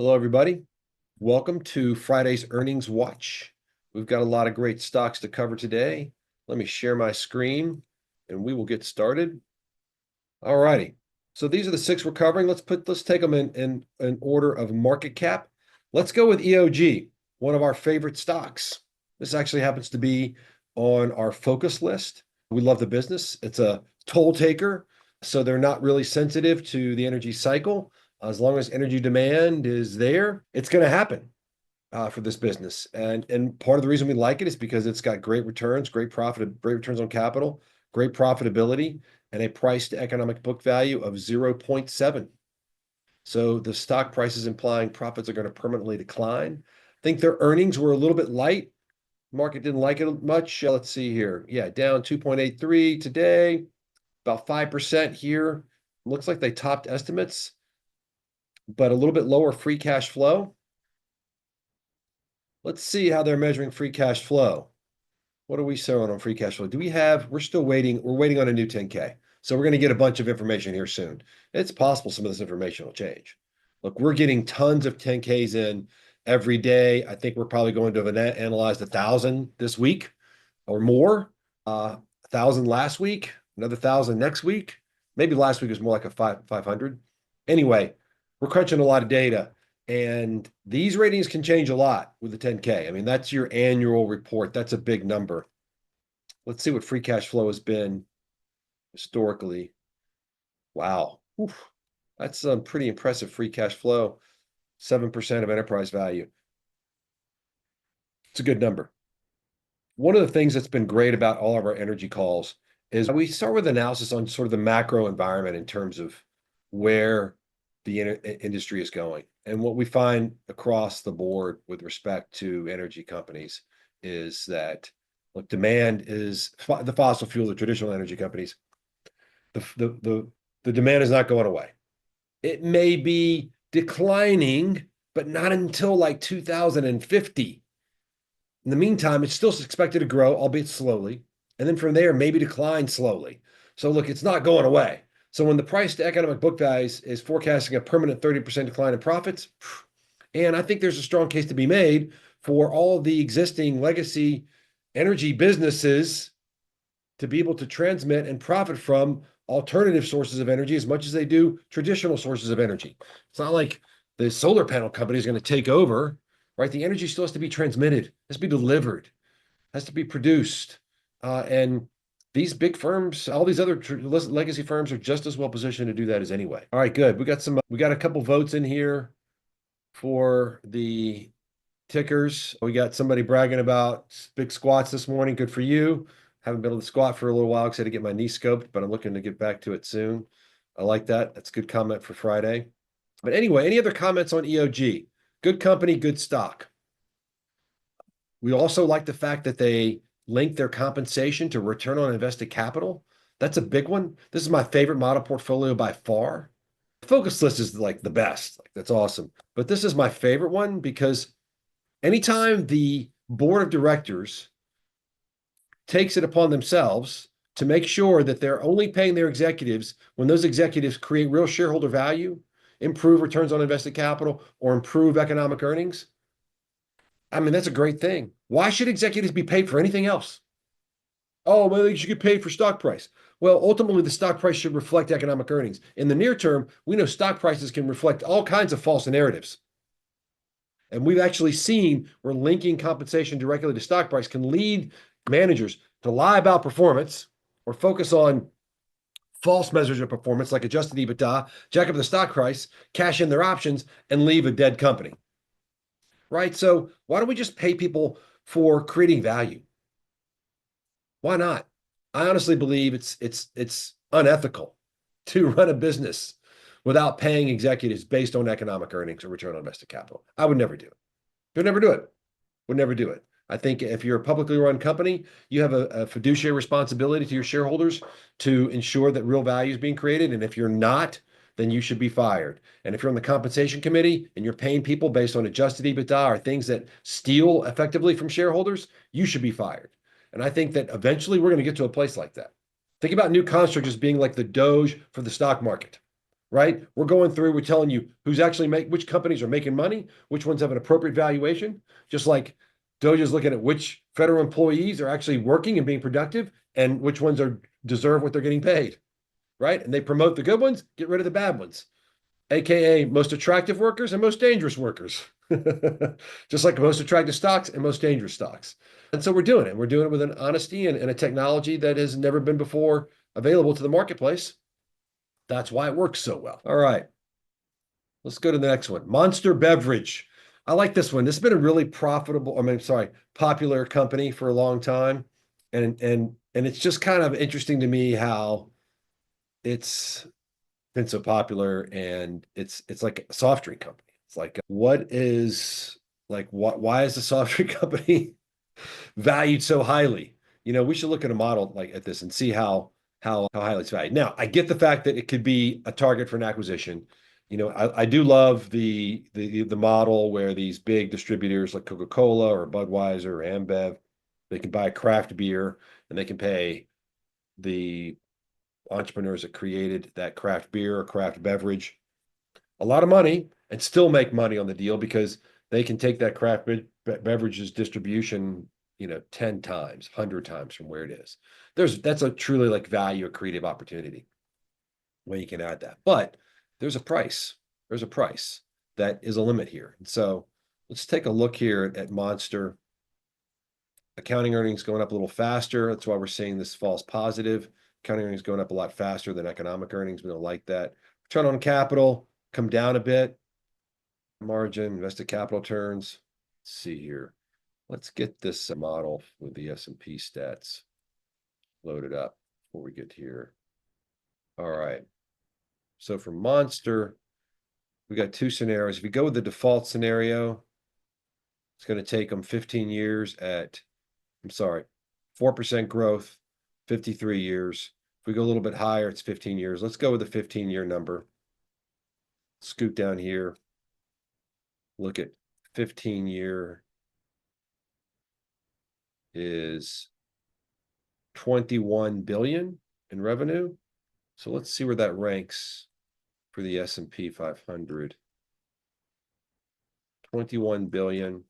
Hello, everybody. Welcome to Friday's Earnings Watch. We've got a lot of great stocks to cover today. Let me share my screen and we will get started. All righty. So these are the six we're covering. Let's take them in order of market cap. Let's go with EOG, one of our favorite stocks. This actually happens to be on our focus list. We love the business. It's a toll taker, so they're not really sensitive to the energy cycle. As long as energy demand is there, it's going to happen for this business. And part of the reason we like it is because it's got great returns, great returns on capital, great profitability, and a price to economic book value of 0.7. So the stock price is implying profits are going to permanently decline. I think their earnings were a little bit light. Market didn't like it much. Let's see here. Yeah, down 2.83 today, about 5% here. Looks like they topped estimates, but a little bit lower free cash flow. Let's see how they're measuring free cash flow. What are we showing on free cash flow? We're still waiting. We're waiting on a new 10K. So we're going to get a bunch of information here soon. It's possible some of this information will change. Look, we're getting tons of 10Ks in every day. I think we're probably going to have analyzed 1,000 this week or more. 1,000 last week, another 1,000 next week. Maybe last week was more like a 500. Anyway, we're crunching a lot of data, and these ratings can change a lot with the 10K. I mean, that's your annual report. That's a big number. Let's see what free cash flow has been historically. Wow. Oof. That's some pretty impressive free cash flow. 7% of enterprise value. It's a good number. One of the things that's been great about all of our energy calls is we start with analysis on sort of the macro environment in terms of where the industry is going. And what we find across the board with respect to energy companies is that, look, demand is the fossil fuel, the traditional energy companies, the demand is not going away. It may be declining, but not until like 2050. In the meantime, it's still expected to grow, albeit slowly. And then from there, maybe decline slowly. So look, it's not going away. So when the price to economic book value is forecasting a permanent 30% decline in profits, and I think there's a strong case to be made for all the existing legacy energy businesses to be able to transmit and profit from alternative sources of energy as much as they do traditional sources of energy. It's not like the solar panel company is going to take over, right? The energy still has to be transmitted, has to be delivered, has to be produced. And these big firms, all these other legacy firms are just as well positioned to do that as anyway. All right, good. We got a couple votes in here for the tickers. We got somebody bragging about big squats this morning. Good for you. Haven't been able to squat for a little while because I had to get my knee scoped, but I'm looking to get back to it soon. I like that. That's a good comment for Friday. But anyway, any other comments on EOG? Good company, good stock. We also like the fact that they link their compensation to return on invested capital. That's a big one. This is my favorite model portfolio by far. The focus list is like the best. That's awesome. But this is my favorite one because anytime the board of directors takes it upon themselves to make sure that they're only paying their executives when those executives create real shareholder value, improve returns on invested capital, or improve economic earnings, I mean, that's a great thing. Why should executives be paid for anything else? Oh, well, they should get paid for stock price. Well, ultimately, the stock price should reflect economic earnings. In the near term, we know stock prices can reflect all kinds of false narratives. And we've actually seen where linking compensation directly to stock price can lead managers to lie about performance or focus on false measures of performance like adjusted EBITDA, jack up the stock price, cash in their options, and leave a dead company. Right? So why don't we just pay people for creating value? Why not? I honestly believe it's unethical to run a business without paying executives based on economic earnings or return on invested capital. I would never do it. Would never do it. Would never do it. I think if you're a publicly run company, you have a fiduciary responsibility to your shareholders to ensure that real value is being created. And if you're not, then you should be fired. And if you're on the compensation committee and you're paying people based on adjusted EBITDA or things that steal effectively from shareholders, you should be fired. And I think that eventually we're going to get to a place like that. Think about new construct as being like the Doge for the stock market, right? We're going through, we're telling you who's actually which companies are making money, which ones have an appropriate valuation, just like Doja's looking at which federal employees are actually working and being productive and which ones deserve what they're getting paid, right? And they promote the good ones, get rid of the bad ones, aka most attractive workers and most dangerous workers. Just like most attractive stocks and most dangerous stocks. And so we're doing it. We're doing it with an honesty and a technology that has never been before available to the marketplace. That's why it works so well. All right. Let's go to the next one. Monster Beverage. I like this one. This has been a really popular company for a long time. And it's just kind of interesting to me how it's been so popular, and it's like a soft drink company. It's like, why is the soft drink company valued so highly? We should look at a model like at this and see how highly it's valued. Now, I get the fact that it could be a target for an acquisition. I do love the model where these big distributors like Coca-Cola or Budweiser or Ambev, they can buy a craft beer and they can pay the entrepreneurs that created that craft beer or craft beverage a lot of money and still make money on the deal because they can take that craft beverages distribution, 10 times, 100 times from where it is. That's a truly like value accretive opportunity when you can add that. But there's a price. There's a price that is a limit here. And so let's take a look here at Monster. Accounting earnings going up a little faster. That's why we're seeing this false positive. Accounting earnings going up a lot faster than economic earnings. We don't like that. Return on capital come down a bit. Margin, invested capital turns. Let's see here. Let's get this model with the S&P stats loaded up before we get here. All right. So for Monster, we got two scenarios. If you go with the default scenario, it's going to take them 15 years at, 4% growth, 53 years. If we go a little bit higher, it's 15 years. Let's go with the 15-year number. Scoot down here. Look at 15-year is 21 billion in revenue. So let's see where that ranks for the S&P 500. 21 billion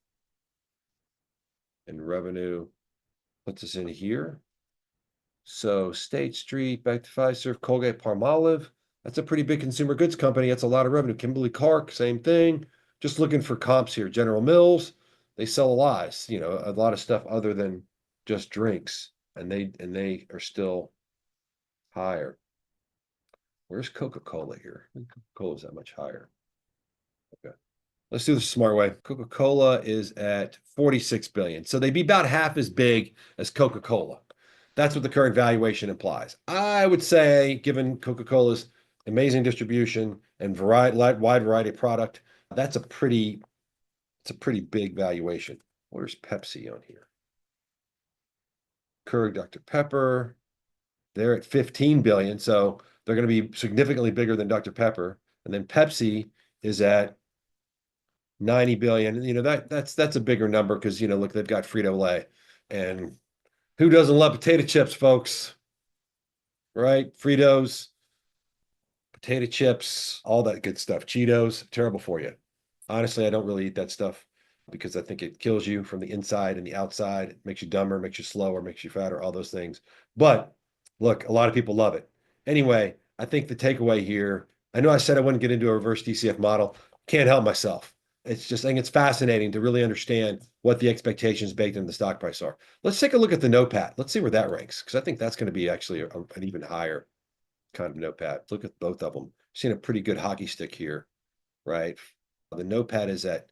in revenue puts us in here. So State Street, back to Fiserv, Colgate, Palmolive. That's a pretty big consumer goods company. That's a lot of revenue. Kimberly-Clark, same thing. Just looking for comps here. General Mills, they sell a lot, a lot of stuff other than just drinks, and they are still higher. Where's Coca-Cola here? Coca-Cola is that much higher. Okay. Let's do this the smart way. Coca-Cola is at 46 billion. So they'd be about half as big as Coca-Cola. That's what the current valuation implies. I would say, given Coca-Cola's amazing distribution and wide variety of product, it's a pretty big valuation. Where's Pepsi on here? Keurig Dr. Pepper, they're at 15 billion. So they're going to be significantly bigger than Dr. Pepper. And then Pepsi is at 90 billion. That's a bigger number because, look, they've got Frito-Lay. And who doesn't love potato chips, folks? Right? Fritos, potato chips, all that good stuff. Cheetos, terrible for you. Honestly, I don't really eat that stuff because I think it kills you from the inside and the outside. It makes you dumber, makes you slower, makes you fatter, all those things. But look, a lot of people love it. Anyway, I think the takeaway here, I know I said I wouldn't get into a reverse DCF model. Can't help myself. I think it's fascinating to really understand what the expectations baked in the stock price are. Let's take a look at the notepad. Let's see where that ranks, because I think that's going to be actually an even higher kind of notepad. Look at both of them. Seeing a pretty good hockey stick here, right? The notepad is at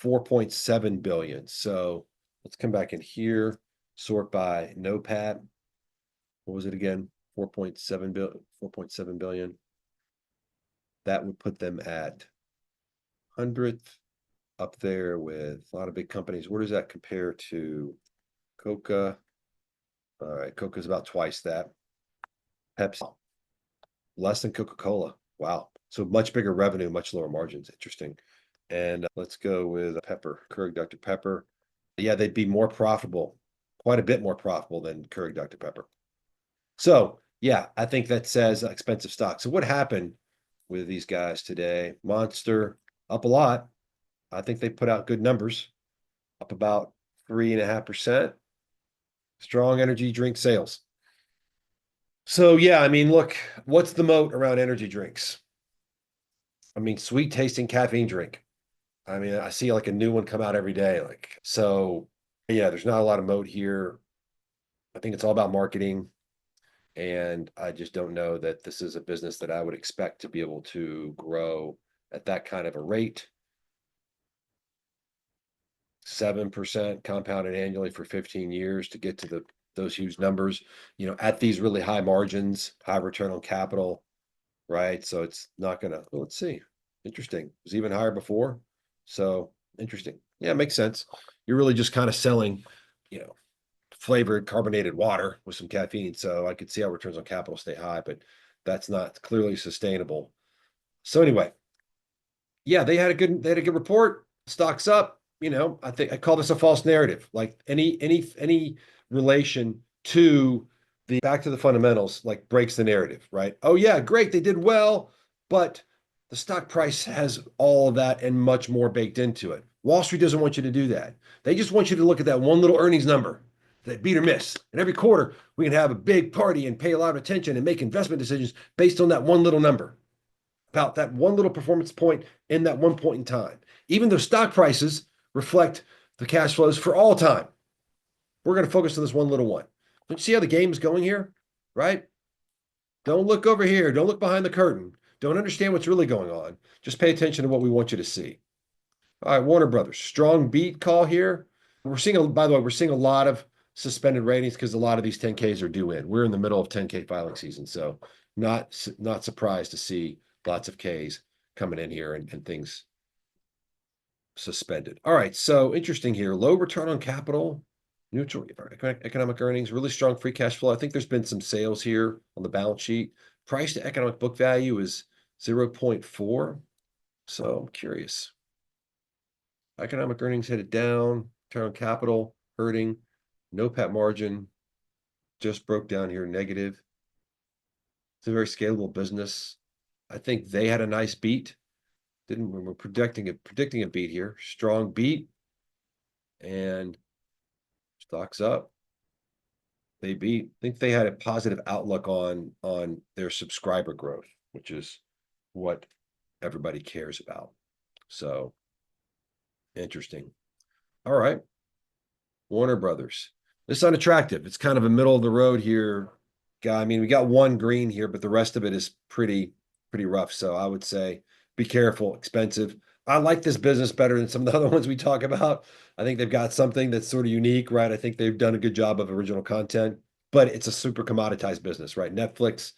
4.7 billion. So let's come back in here, sort by notepad. What was it again? 4.7 billion, 4.7 billion. That would put them at 100th, up there with a lot of big companies. Where does that compare to Coca? All right, Coca's about twice that. Pepsi, less than Coca-Cola. Wow. So much bigger revenue, much lower margins. Interesting. And let's go with Pepper, Keurig Dr. Pepper. Yeah, they'd be more profitable, quite a bit more profitable than Keurig Dr. Pepper. So yeah, I think that says expensive stock. So what happened with these guys today. Monster up a lot. I think they put out good numbers, up about 3.5%. Strong energy drink sales. So yeah, I mean, look, what's the moat around energy drinks? I mean, sweet tasting caffeine drink. I mean, I see like a new one come out every day. Like, so yeah, there's not a lot of moat here. I think it's all about marketing. And I just don't know that this is a business that I would expect to be able to grow at that kind of a rate. 7% compounded annually for 15 years to get to those huge numbers, at these really high margins, high return on capital, right? So it's not gonna, well, let's see. Interesting. It was even higher before. So interesting. Yeah, it makes sense. You're really just kind of selling, you know, flavored carbonated water with some caffeine. So I could see how returns on capital stay high, but that's not clearly sustainable. So anyway, yeah, they had a good report. Stocks up. I think I call this a false narrative. Like any relation to the back to the fundamentals, like breaks the narrative, right? Oh yeah, great, they did well, but the stock price has all of that and much more baked into it. Wall Street doesn't want you to do that. They just want you to look at that one little earnings number, that beat or miss. And every quarter we can have a big party and pay a lot of attention and make investment decisions based on that one little number, about that one little performance point in that one point in time. Even though stock prices reflect the cash flows for all time, we're going to focus on this one little one. Don't you see how the game is going here? Right? Don't look over here. Don't look behind the curtain. Don't understand what's really going on. Just pay attention to what we want you to see. All right, Warner Brothers, strong beat call here. By the way, we're seeing a lot of suspended ratings because a lot of these 10Ks are due in. We're in the middle of 10K filing season, so not surprised to see lots of Ks coming in here and things suspended. All right, so interesting here. Low return on capital, neutral economic earnings, really strong free cash flow. I think there's been some sales here on the balance sheet. Price to economic book value is 0.4. So I'm curious. Economic earnings headed down, return on capital hurting, no PAT margin just broke down here negative. It's a very scalable business. I think they had a nice beat. We're predicting a beat here. Strong beat, and stocks up. They beat. I think they had a positive outlook on their subscriber growth, which is what everybody cares about. So interesting. All right. Warner Brothers. It's unattractive. It's kind of a middle of the road here. I mean, we got one green here, but the rest of it is pretty rough. So I would say be careful, expensive. I like this business better than some of the other ones we talk about. I think they've got something that's sort of unique, right? I think they've done a good job of original content, but it's a super commoditized business, right? Netflix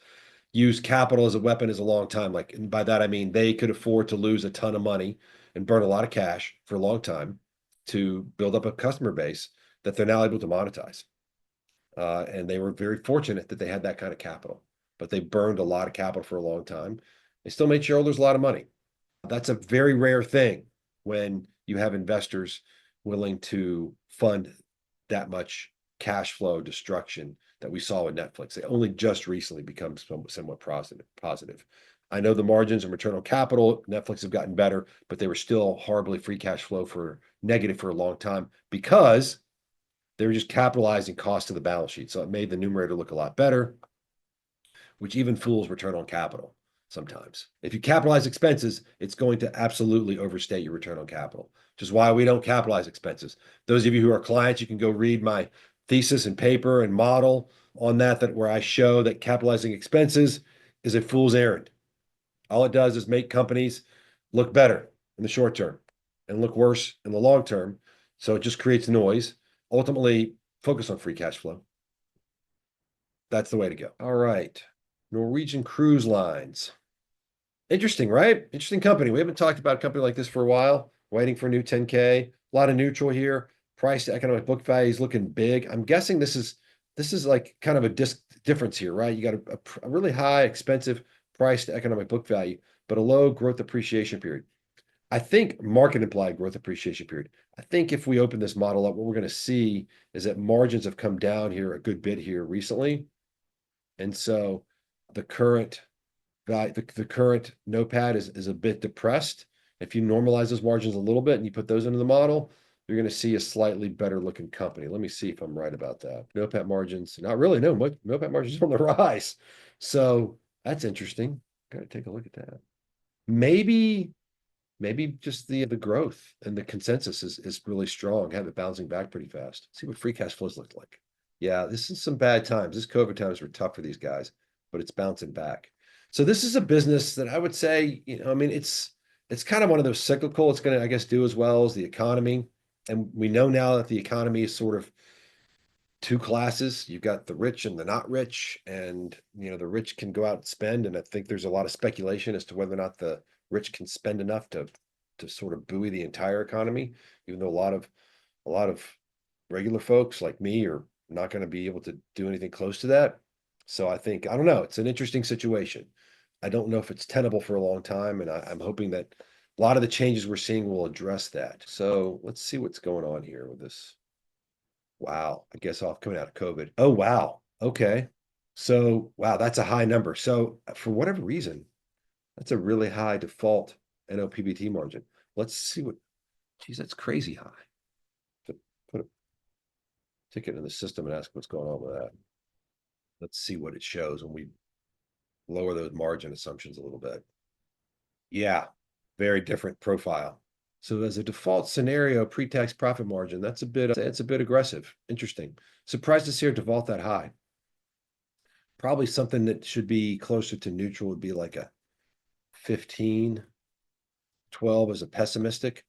used capital as a weapon as a long time. Like, and by that I mean they could afford to lose a ton of money and burn a lot of cash for a long time to build up a customer base that they're now able to monetize. And they were very fortunate that they had that kind of capital, but they burned a lot of capital for a long time. They still made shareholders a lot of money. That's a very rare thing when you have investors willing to fund that much cash flow destruction that we saw with Netflix. They only just recently become somewhat positive. I know the margins and return on capital, Netflix have gotten better, but they were still horribly free cash flow for negative for a long time because they were just capitalizing cost of the balance sheet. So it made the numerator look a lot better, which even fools return on capital sometimes. If you capitalize expenses, it's going to absolutely overstate your return on capital, which is why we don't capitalize expenses. Those of you who are clients, you can go read my thesis and paper and model on that where I show that capitalizing expenses is a fool's errand. All it does is make companies look better in the short term and look worse in the long term. So it just creates noise. Ultimately, focus on free cash flow. That's the way to go. All right. Norwegian Cruise Lines. Interesting, right? Interesting company. We haven't talked about a company like this for a while. Waiting for a new 10K. A lot of neutral here. Price to economic book value is looking big. I'm guessing this is like kind of a difference here, right? You got a really high, expensive price to economic book value, but a low growth appreciation period. I think market implied growth appreciation period. I think if we open this model up, what we're going to see is that margins have come down here a good bit here recently. And so the current the current notepad is a bit depressed. If you normalize those margins a little bit and you put those into the model, you're going to see a slightly better looking company. Let me see if I'm right about that. Notepad margins, not really. No, notepad margins on the rise. So that's interesting. Got to take a look at that. Maybe just the growth and the consensus is really strong, have it bouncing back pretty fast. See what free cash flows look like. Yeah, this is some bad times. This COVID times were tough for these guys, but it's bouncing back. So this is a business that I would say, I mean, it's kind of one of those cyclical. It's going to, I guess, do as well as the economy. And we know now that the economy is sort of two classes. You've got the rich and the not rich, and the rich can go out and spend. And I think there's a lot of speculation as to whether or not the rich can spend enough to sort of buoy the entire economy, even though a lot of regular folks like me are not going to be able to do anything close to that. So I think, I don't know, it's an interesting situation. I don't know if it's tenable for a long time, and I'm hoping that a lot of the changes we're seeing will address that. So let's see what's going on here with this. Wow, I guess off coming out of COVID. Oh, wow. Okay. So, wow, that's a high number. So, for whatever reason, that's a really high default NOPBT margin. Let's see what, geez, that's crazy high. To put a ticket in the system and ask what's going on with that. Let's see what it shows when we lower those margin assumptions a little bit. Yeah, very different profile. So as a default scenario, pre-tax profit margin, it's a bit aggressive. Interesting. Surprised to see our default that high. Probably something that should be closer to neutral would be like a 15, 12 as a pessimistic.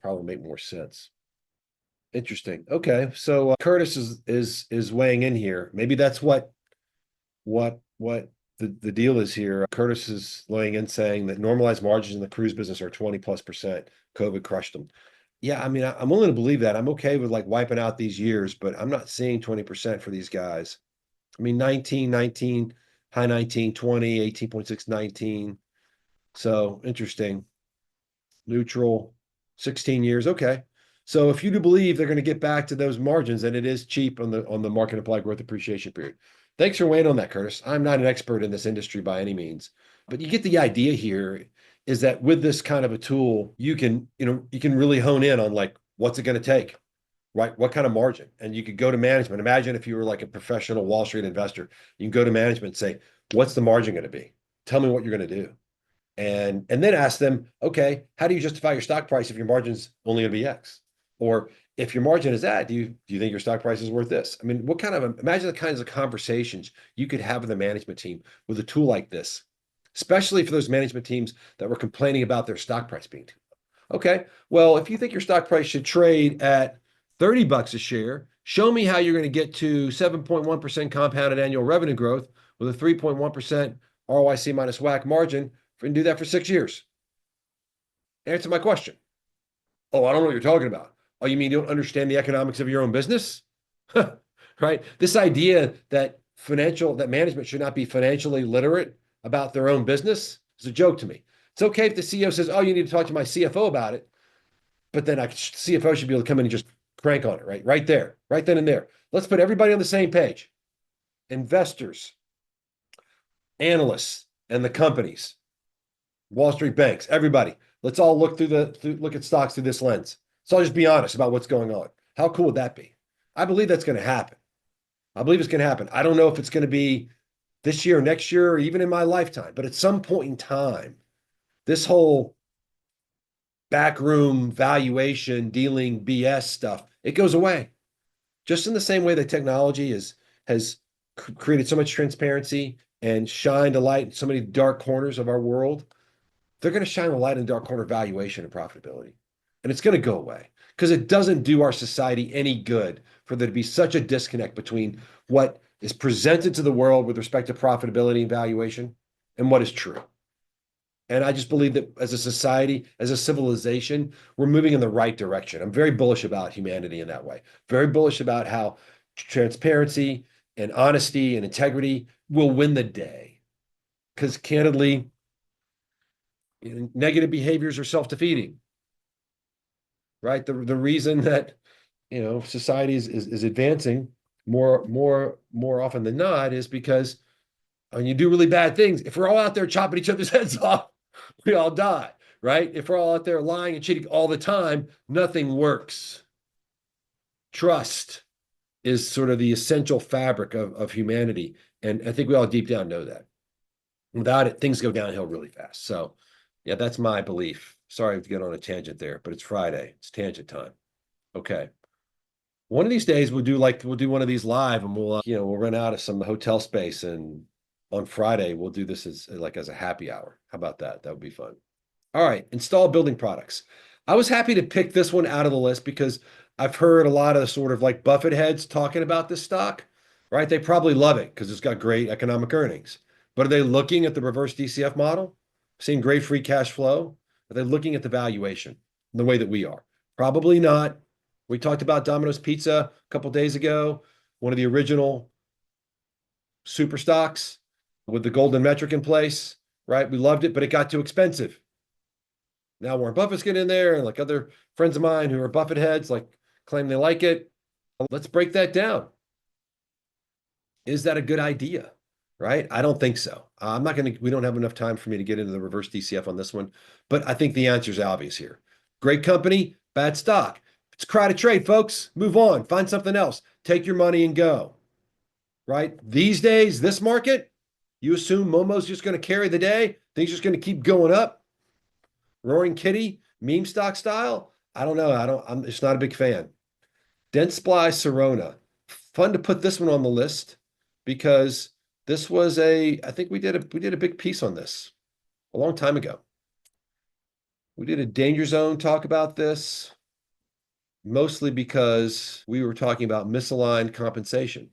Probably make more sense. Interesting. Okay, so Curtis is weighing in here. Maybe that's what the deal is here. Curtis is laying in saying that normalized margins in the cruise business are 20+%. COVID crushed them. Yeah, I mean, I'm willing to believe that. I'm okay with like wiping out these years, but I'm not seeing 20% for these guys. I mean, 19, high 19, 20, 18.6, 19. So interesting. Neutral, 16 years. Okay. So if you do believe they're going to get back to those margins, then it is cheap on the market applied growth appreciation period. Thanks for weighing on that, Curtis. I'm not an expert in this industry by any means, but you get the idea here is that with this kind of a tool, you can really hone in on like, what's it going to take, right? What kind of margin? And you could go to management. Imagine if you were like a professional Wall Street investor, you can go to management and say, what's the margin going to be? Tell me what you're going to do. And then ask them, okay, how do you justify your stock price if your margin's only going to be X? Or if your margin is that, do you think your stock price is worth this? I mean, imagine the kinds of conversations you could have with the management team with a tool like this, especially for those management teams that were complaining about their stock price being too low. Okay, well, if you think your stock price should trade at $30 a share, show me how you're going to get to 7.1% compounded annual revenue growth with a 3.1% ROIC minus WACC margin, and do that for 6 years. Answer my question. Oh, I don't know what you're talking about. Oh, you mean you don't understand the economics of your own business? Right? This idea that management should not be financially literate about their own business is a joke to me. It's okay if the CEO says, oh, you need to talk to my CFO about it, but then CFO should be able to come in and just crank on it, right? Right there, right then and there. Let's put everybody on the same page. Investors, analysts, and the companies, Wall Street banks, everybody. Let's all look look at stocks through this lens. So I'll just be honest about what's going on. How cool would that be? I believe that's going to happen. I believe it's going to happen. I don't know if it's going to be this year, next year, or even in my lifetime, but at some point in time, this whole backroom valuation dealing BS stuff, it goes away. Just in the same way that technology has created so much transparency and shined a light in so many dark corners of our world, they're going to shine a light in dark corner valuation and profitability. And it's going to go away because it doesn't do our society any good for there to be such a disconnect between what is presented to the world with respect to profitability and valuation and what is true. And I just believe that as a society, as a civilization, we're moving in the right direction. I'm very bullish about humanity in that way. Very bullish about how transparency and honesty and integrity will win the day. Because candidly, negative behaviors are self-defeating, right? The reason that society is advancing more often than not is because when you do really bad things, if we're all out there chopping each other's heads off, we all die, right? If we're all out there lying and cheating all the time, nothing works. Trust is sort of the essential fabric of humanity. And I think we all deep down know that. Without it, things go downhill really fast. So, yeah, that's my belief. Sorry to get on a tangent there, but it's Friday. It's tangent time. Okay. One of these days we'll do one of these live, and we'll run out of some hotel space, and on Friday we'll do this as a happy hour. How about that? That would be fun. All right, install building products. I was happy to pick this one out of the list because I've heard a lot of sort of like Buffett heads talking about this stock, right? They probably love it because it's got great economic earnings. But are they looking at the reverse DCF model, seeing great free cash flow? Are they looking at the valuation the way that we are? Probably not. We talked about Domino's Pizza a couple days ago, one of the original super stocks with the golden metric in place, right? We loved it, but it got too expensive. Now Warren Buffett's getting in there, and like other friends of mine who are Buffett heads, like claim they like it. Let's break that down. Is that a good idea? Right? I don't think so. We don't have enough time for me to get into the reverse DCF on this one, but I think the answer is obvious here. Great company, bad stock. It's a crowded trade, folks. Move on, find something else. Take your money and go. Right? These days, this market, you assume Momo's just going to carry the day. Things just going to keep going up. Roaring Kitty, meme stock style. I don't know. I'm just not a big fan. Dentsply Sirona. Fun to put this one on the list because this was I think we did a big piece on this a long time ago. We did a danger zone talk about this, mostly because we were talking about misaligned compensation.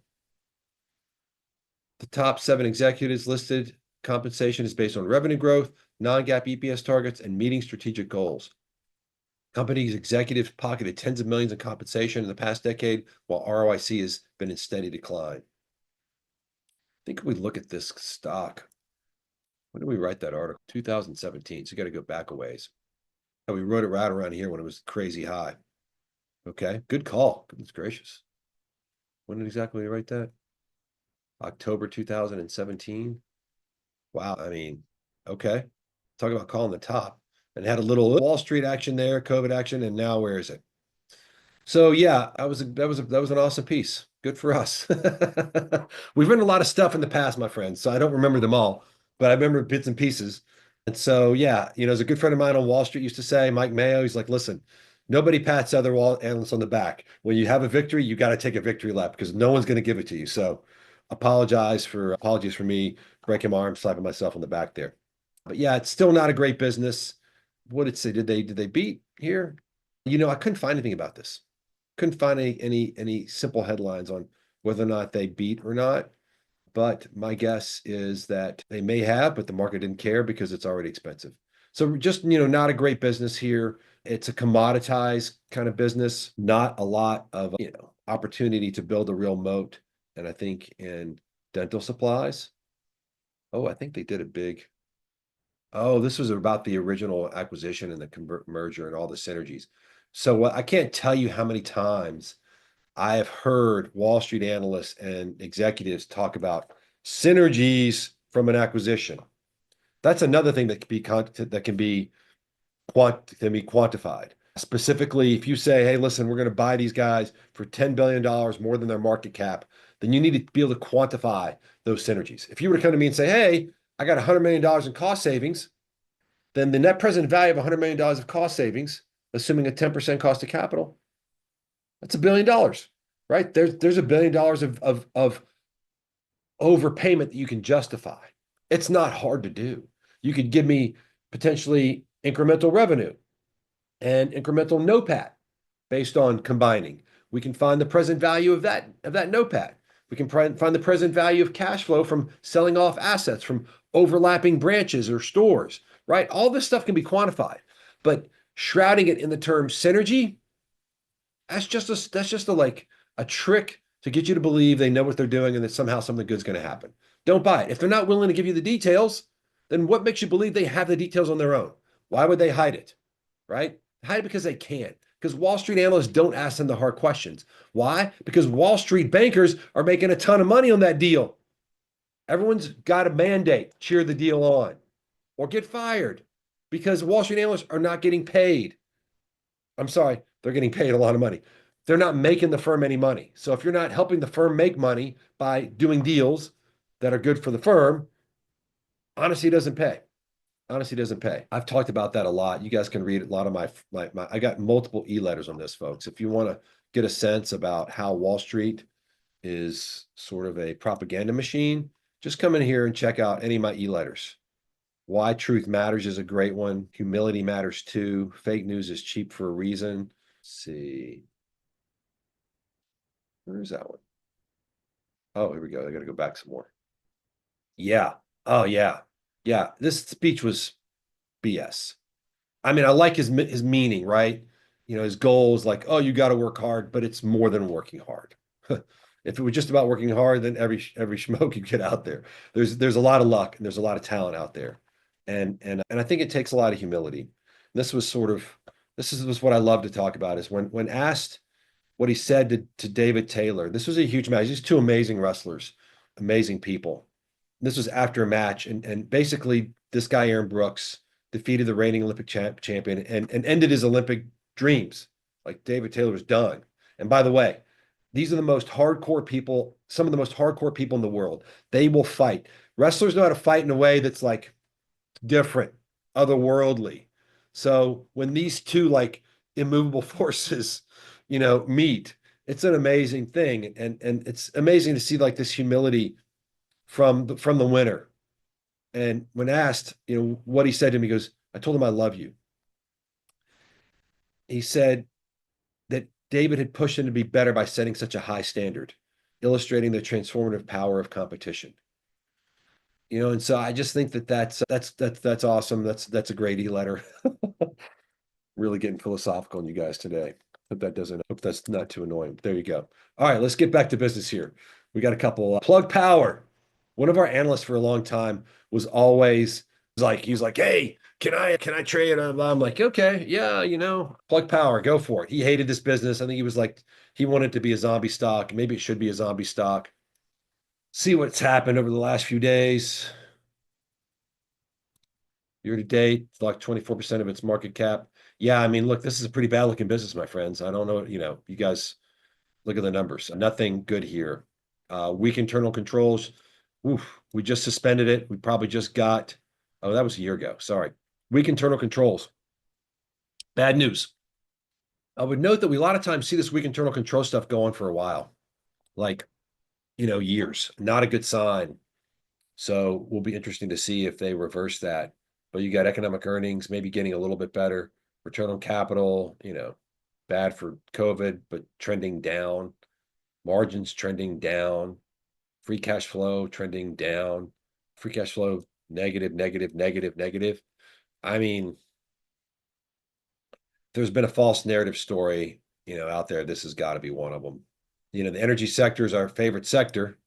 The top 7 executives listed compensation is based on revenue growth, non-GAAP EPS targets, and meeting strategic goals. Companies' executives pocketed tens of millions in compensation in the past decade, while ROIC has been in steady decline. I think if we look at this stock, when did we write that article? 2017. So you got to go back a ways. And we wrote it right around here when it was crazy high. Okay, good call. Goodness gracious. When did exactly we write that? October 2017. Wow. I mean, okay. Talk about calling the top. And had a little Wall Street action there, COVID action, and now where is it? So yeah, that was an awesome piece. Good for us. We've written a lot of stuff in the past, my friends, so I don't remember them all, but I remember bits and pieces. And so yeah, as a good friend of mine on Wall Street used to say, Mike Mayo, he's like, listen, nobody pats other analysts on the back. When you have a victory, you got to take a victory lap because no one's going to give it to you. So apologies for me breaking my arm, slapping myself on the back there. But yeah, it's still not a great business. What did it say? Did they beat here? I couldn't find anything about this. Couldn't find any simple headlines on whether or not they beat or not. But my guess is that they may have, but the market didn't care because it's already expensive. So just, not a great business here. It's a commoditized kind of business, not a lot of, opportunity to build a real moat. And I think in dental supplies, I think they did a big. Oh, this was about the original acquisition and the merger and all the synergies. So I can't tell you how many times I have heard Wall Street analysts and executives talk about synergies from an acquisition. That's another thing that can be quantified. Specifically, if you say, hey, listen, we're going to buy these guys for $10 billion more than their market cap, then you need to be able to quantify those synergies. If you were to come to me and say, hey, I got $100 million in cost savings, then the net present value of $100 million of cost savings, assuming a 10% cost of capital, that's $1 billion, right? There's $1 billion of overpayment that you can justify. It's not hard to do. You could give me potentially incremental revenue and incremental NOPAT based on combining. We can find the present value of that NOPAT. We can find the present value of cash flow from selling off assets from overlapping branches or stores, right? All this stuff can be quantified, but shrouding it in the term synergy, that's just a trick to get you to believe they know what they're doing and that somehow something good's going to happen. Don't buy it. If they're not willing to give you the details, then what makes you believe they have the details on their own? Why would they hide it, right? Hide it because they can't. Because Wall Street analysts don't ask them the hard questions. Why? Because Wall Street bankers are making a ton of money on that deal. Everyone's got a mandate, cheer the deal on, or get fired because Wall Street analysts are not getting paid. I'm sorry, they're getting paid a lot of money. They're not making the firm any money. So if you're not helping the firm make money by doing deals that are good for the firm, honesty doesn't pay. Honesty doesn't pay. I've talked about that a lot. You guys can read a lot of my I got multiple e-letters on this, folks. If you want to get a sense about how Wall Street is sort of a propaganda machine, just come in here and check out any of my e-letters. Why Truth Matters is a great one. Humility Matters too. Fake news is cheap for a reason. Let's see. Where's that one? Oh, here we go. I got to go back some more. Yeah. Oh, yeah. Yeah. This speech was BS. I mean, I like his meaning, right? You know, his goal is like, oh, you got to work hard, but it's more than working hard. If it was just about working hard, then every schmo could get out there. There's a lot of luck and there's a lot of talent out there, and I think it takes a lot of humility. This was sort of this is what I love to talk about is when asked what he said to David Taylor. This was a huge match. These two amazing wrestlers, amazing people. This was after a match, and basically this guy Aaron Brooks defeated the reigning Olympic champion and ended his Olympic dreams. Like David Taylor was done. And by the way, these are the most hardcore people, some of the most hardcore people in the world. They will fight. Wrestlers know how to fight in a way that's like different, otherworldly. So when these two like immovable forces, meet, it's an amazing thing. And it's amazing to see like this humility from the winner. And when asked, what he said to me, he goes, I told him I love you. He said that David had pushed him to be better by setting such a high standard, illustrating the transformative power of competition. And so I just think that's awesome. That's a great e-letter. Really getting philosophical on you guys today. Hope that's not too annoying. But there you go. All right, let's get back to business here. We got a couple. Plug Power. One of our analysts for a long time was always like, he was like, hey, can I trade it? I'm like, okay, yeah, Plug Power, go for it. He hated this business. I think he was like, he wanted to be a zombie stock. Maybe it should be a zombie stock. See what's happened over the last few days. Year to date, like 24% of its market cap. Yeah, I mean, look, this is a pretty bad looking business, my friends. I don't know, you guys look at the numbers. Nothing good here. Weak internal controls. Oof, we just suspended it. We probably just got, oh, that was a year ago. Sorry. Weak internal controls. Bad news. I would note that we a lot of times see this weak internal control stuff go on for a while, like, years. Not a good sign. So will be interesting to see if they reverse that. But you got economic earnings maybe getting a little bit better. Return on capital, bad for COVID, but trending down. Margins trending down. Free cash flow trending down. Free cash flow negative, negative, negative, negative. I mean, there's been a false narrative story, out there. This has got to be one of them. The energy sector is our favorite sector.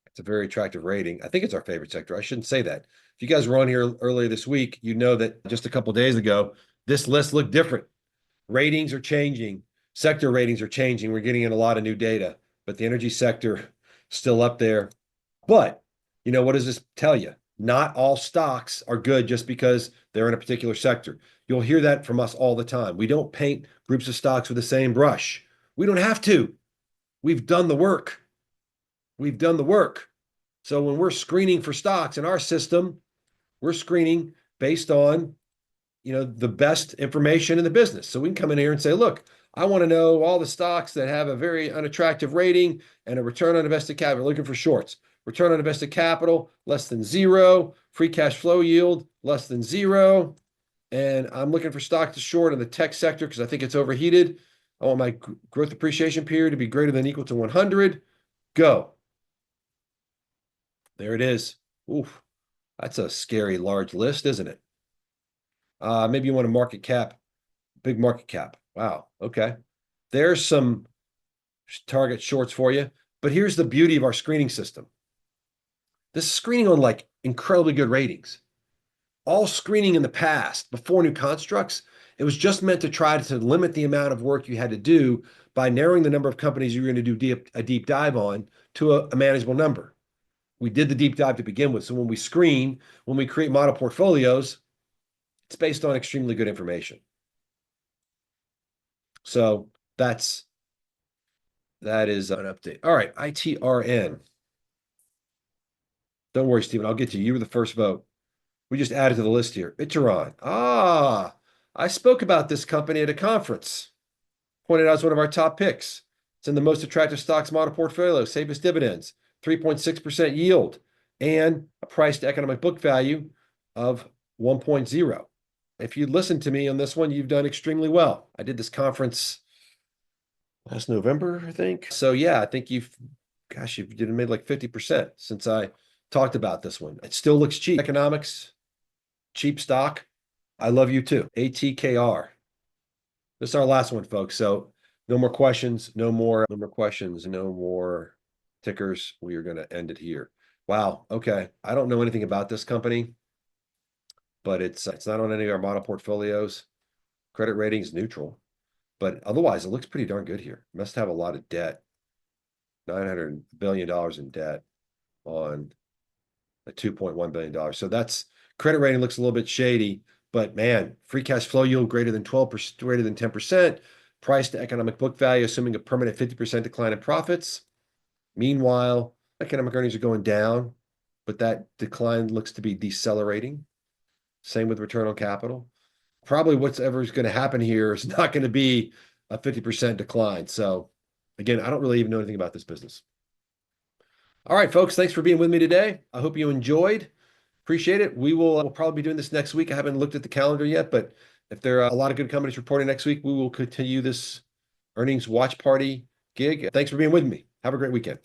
It's a very attractive rating. I think it's our favorite sector. I shouldn't say that. If you guys were on here earlier this week, you know that just a couple of days ago, this list looked different. Ratings are changing. Sector ratings are changing. We're getting in a lot of new data, but the energy sector still up there. But, what does this tell you? Not all stocks are good just because they're in a particular sector. You'll hear that from us all the time. We don't paint groups of stocks with the same brush. We don't have to. We've done the work. We've done the work. So when we're screening for stocks in our system, we're screening based on, the best information in the business. So we can come in here and say, look, I want to know all the stocks that have a very unattractive rating and a return on invested capital. We're looking for shorts. Return on invested capital, less than 0. Free cash flow yield, less than 0. And I'm looking for stock to short in the tech sector because I think it's overheated. I want my growth appreciation period to be greater than or equal to 100. Go. There it is. Oof, that's a scary large list, isn't it? Maybe you want a market cap, big market cap. Wow. Okay. There's some target shorts for you. But here's the beauty of our screening system. This is screening on like incredibly good ratings. All screening in the past, before new constructs, it was just meant to try to limit the amount of work you had to do by narrowing the number of companies you're going to do a deep dive on to a manageable number. we did the deep dive to begin with. So when we screen, when we create model portfolios, it's based on extremely good information. So that is an update. All right, ITRN. Don't worry, Stephen. I'll get to you. You were the first vote. We just added to the list here. Itron. I spoke about this company at a conference. Pointed out as one of our top picks. It's in the most attractive stocks model portfolio, safest dividends, 3.6% yield, and a price to economic book value of 1.0. If you listened to me on this one, you've done extremely well. I did this conference last November, I think. So yeah, I think you've made like 50% since I talked about this one. It still looks cheap. Economics, cheap stock. I love you too. ATKR. This is our last one, folks. So no more questions, no more questions, no more tickers. We are going to end it here. Wow. Okay. I don't know anything about this company, but it's not on any of our model portfolios. Credit rating is neutral, but otherwise it looks pretty darn good here. Must have a lot of debt. $900 billion in debt on a $2.1 billion. So that's credit rating looks a little bit shady, but man, free cash flow yield greater than 12%, greater than 10%, price to economic book value, assuming a permanent 50% decline in profits. Meanwhile, economic earnings are going down, but that decline looks to be decelerating. Same with return on capital. Probably whatever is going to happen here is not going to be a 50% decline. So again, I don't really even know anything about this business. All right, folks, thanks for being with me today. I hope you enjoyed. Appreciate it. We'll probably be doing this next week. I haven't looked at the calendar yet, but if there are a lot of good companies reporting next week, we will continue this earnings watch party gig. Thanks for being with me. Have a great weekend.